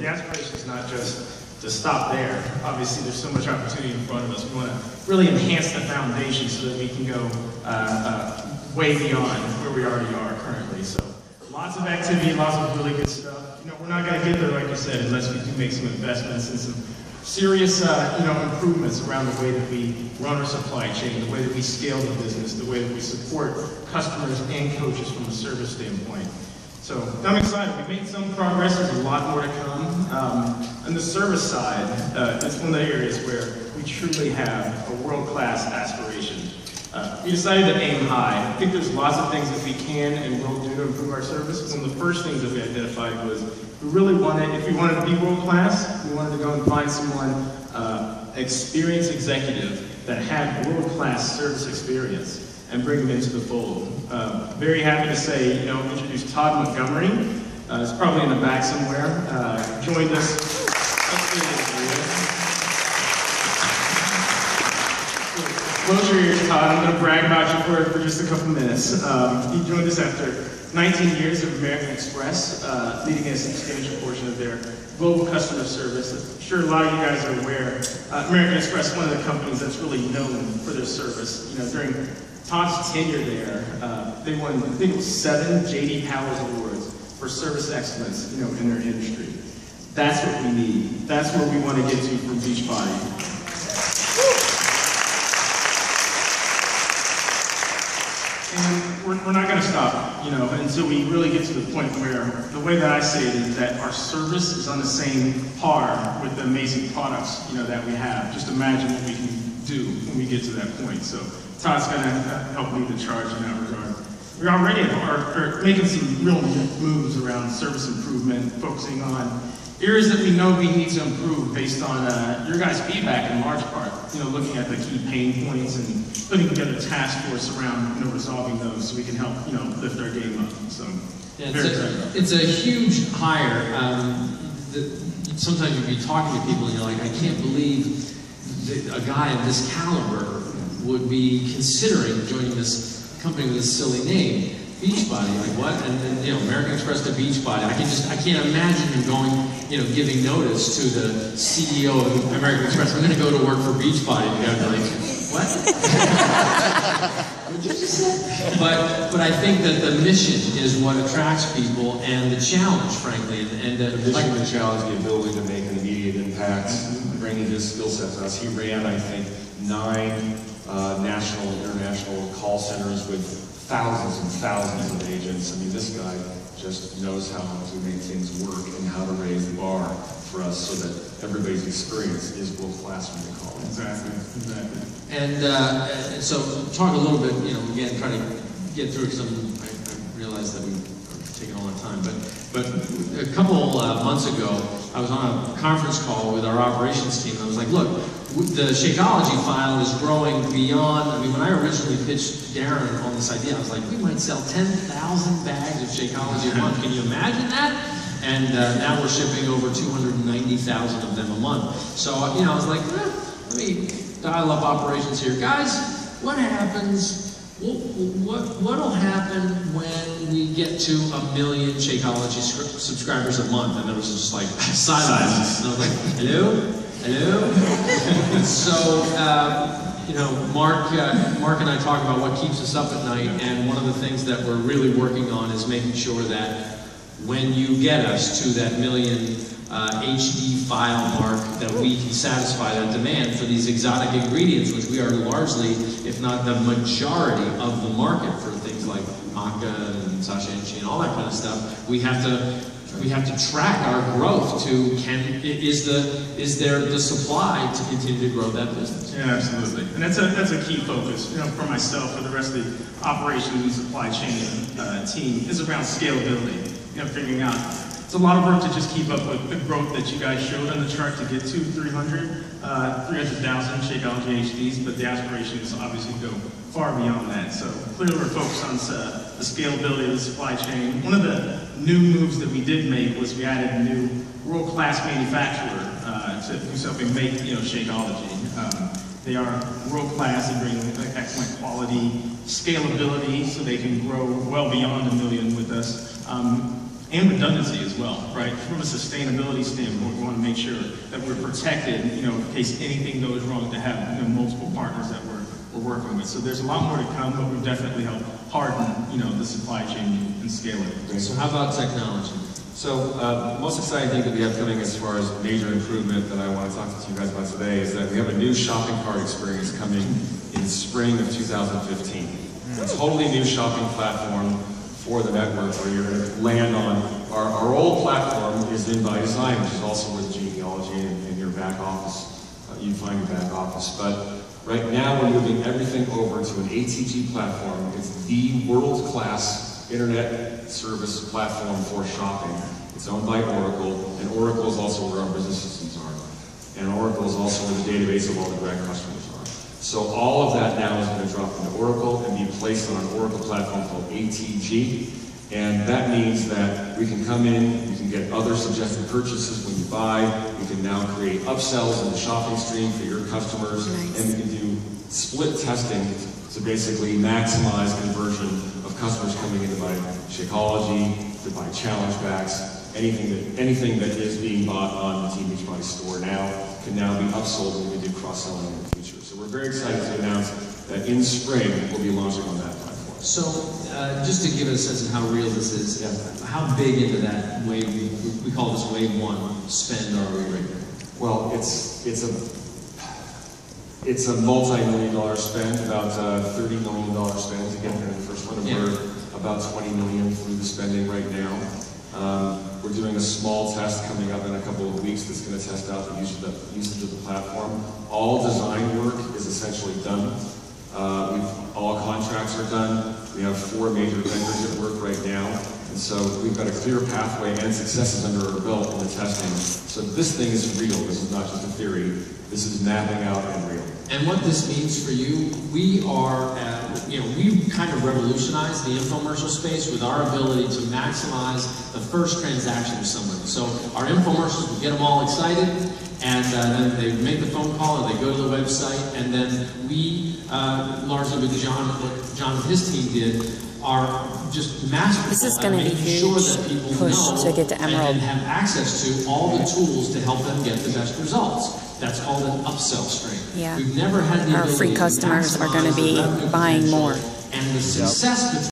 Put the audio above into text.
the aspiration is not just to stop there. Obviously, there's so much opportunity in front of us. We want to really enhance the foundation so that we can go way beyond where we already are currently. So lots of activity, lots of really good stuff. You know, we're not going to get there, like you said, unless we do make some investments and some serious improvements around the way that we run our supply chain, the way that we scale the business, the way that we support customers and coaches from a service standpoint. So I'm excited. We've made some progress. There's a lot more to come. On the service side, it's one of the areas where we truly have a world-class aspiration. We decided to aim high. I think there's lots of things that we can and will do to improve our service. One of the first things that we identified was we really wanted, if we wanted to be world-class, we wanted to go and find someone, experienced executive that had world-class service experience and bring them into the fold. Very happy to say, introduce Todd Montgomery. He's probably in the back somewhere. Joined us. Close your ears, Todd. I'm going to brag about you for just a couple minutes. He joined us after 19 years of American Express, leading a substantial portion of their global customer service. I'm sure a lot of you guys are aware, American Express is one of the companies that's really known for their service. During Todd's tenure there, they won, I think it was 7 J.D. Powers Awards for service excellence, in their industry. That's what we need. That's where we want to get to from Beachbody. And we're not going to stop, until we really get to the point where the way that I say it is that our service is on the same par with the amazing products, that we have. Just imagine what we can do when we get to that point. So Todd's going to help lead the charge in that regard. We already are making some real moves around service improvement, focusing on areas that we know we need to improve based on your guys' feedback in large part. Looking at the key pain points and putting together a task force around resolving those so we can help lift our game up. So yeah, it's a huge hire. Sometimes you'll be talking to people and you're like, I can't believe that a guy of this caliber would be considering joining this company with this silly name. Beachbody, like what? And then, American Express to Beachbody. I can't imagine him going, giving notice to the CEO of American Express. I'm going to go to work for Beachbody. And they're like, what? What did you just say? But I think that the mission is what attracts people, and the challenge, frankly, and the mission, the challenge, the ability to make an immediate impact, bringing his skill set to us. He ran, I think, 9 national and international call centers with thousands and thousands of agents. I mean, this guy just knows how to make things work and how to raise the bar for us so that everybody's experience is world-class when they call it. Exactly. And so talk a little bit, again, try to get through because I realize that we're taking all our time, but a couple months ago, I was on a conference call with our operations team, and I was like, look, the Shakeology file is growing beyond, when I originally pitched Darren on this idea, I was like, we might sell 10,000 bags of Shakeology a month. Can you imagine that? And now we're shipping over 290,000 of them a month. So, I was like, let me dial up operations here. Guys, what happens, what'll happen when we get to 1 million Shakeology subscribers a month? And there was just like silence. And I was like, hello? Hello? So, Mark and I talk about what keeps us up at night, and one of the things that we're really working on is making sure that when you get us to that 1 million HD file mark, that we can satisfy that demand for these exotic ingredients, which we are largely, if not the majority of the market for things like maca and sashimi and all that kind of stuff. We have to track our growth to is there the supply to continue to grow that business? Yeah, absolutely. And that's a key focus, for myself, for the rest of the operations and supply chain team, is around scalability. Figuring out it's a lot of work to just keep up with the growth that you guys showed on the chart to get to 300,000 Shakeology HDs, but the aspiration is obviously to go far beyond that. So clearly we're focused on the scalability of the supply chain. One of the new moves that we did make was we added a new world-class manufacturer to do something, make Shakeology. They are world-class and bring excellent quality, scalability, so they can grow well beyond 1 million with us. and redundancy as well, right? From a sustainability standpoint, we want to make sure that we're protected, in case anything goes wrong, to have multiple partners that we're working with. So there's a lot more to come, but we've definitely helped harden, the supply chain and scale it. So how about technology? So the most exciting thing that we have coming as far as major improvement that I want to talk to you guys about today is that we have a new shopping cart experience coming in spring of 2015. A totally new shopping platform for the network where you're going to land on. Our old platform is in by design, which is also where the genealogy and your back office, you find your back office. But right now we're moving everything over to an ATG platform. It's the world-class internet service platform for shopping. It's owned by Oracle, and Oracle is also where our business systems are. And Oracle is also where the database of all the direct customers are. So all of that now is going to drop into Oracle and be placed on an Oracle platform called ATG. And that means that we can come in, we can get other suggested purchases when you buy, we can now create upsells in the shopping stream for your customers, and we can do split testing to basically maximize conversion of customers coming in to buy Shakeology, to buy challenge packs, anything that is being bought on the Team Beachbody store now can now be upsold and we can do cross-selling in the future. So we're very excited to announce that in spring we'll be launching on that platform. So, just to give a sense of how real this is, how big into that wave, we call this wave one, spend are we right now? Well, it's a multi-million-dollar spend, about $30 million spend to get there in the first one. We're about $20 million through the spending right now. We're doing a small test coming up in a couple of weeks that's going to test out the usage of the platform. All design work is essentially done. All contracts are done. We have 4 major vendors at work right now. And so we've got a clear pathway and successes under our belt in the testing. So this thing is real. This is not just a theory. This is mapping out and real. And what this means for you, we are, we kind of revolutionized the infomercial space with our ability to maximize the first transaction of somebody. So our infomercials, we get them all excited, and then they make the phone call or they go to the website, and then we, largely with John, what John and his team did, are just masterful. This is going to be a huge push to get to Emerald. And have access to all the tools to help them get the best results. That's called an upsell stream. Yeah. We've never had the Our free customers are going to be buying more. And the success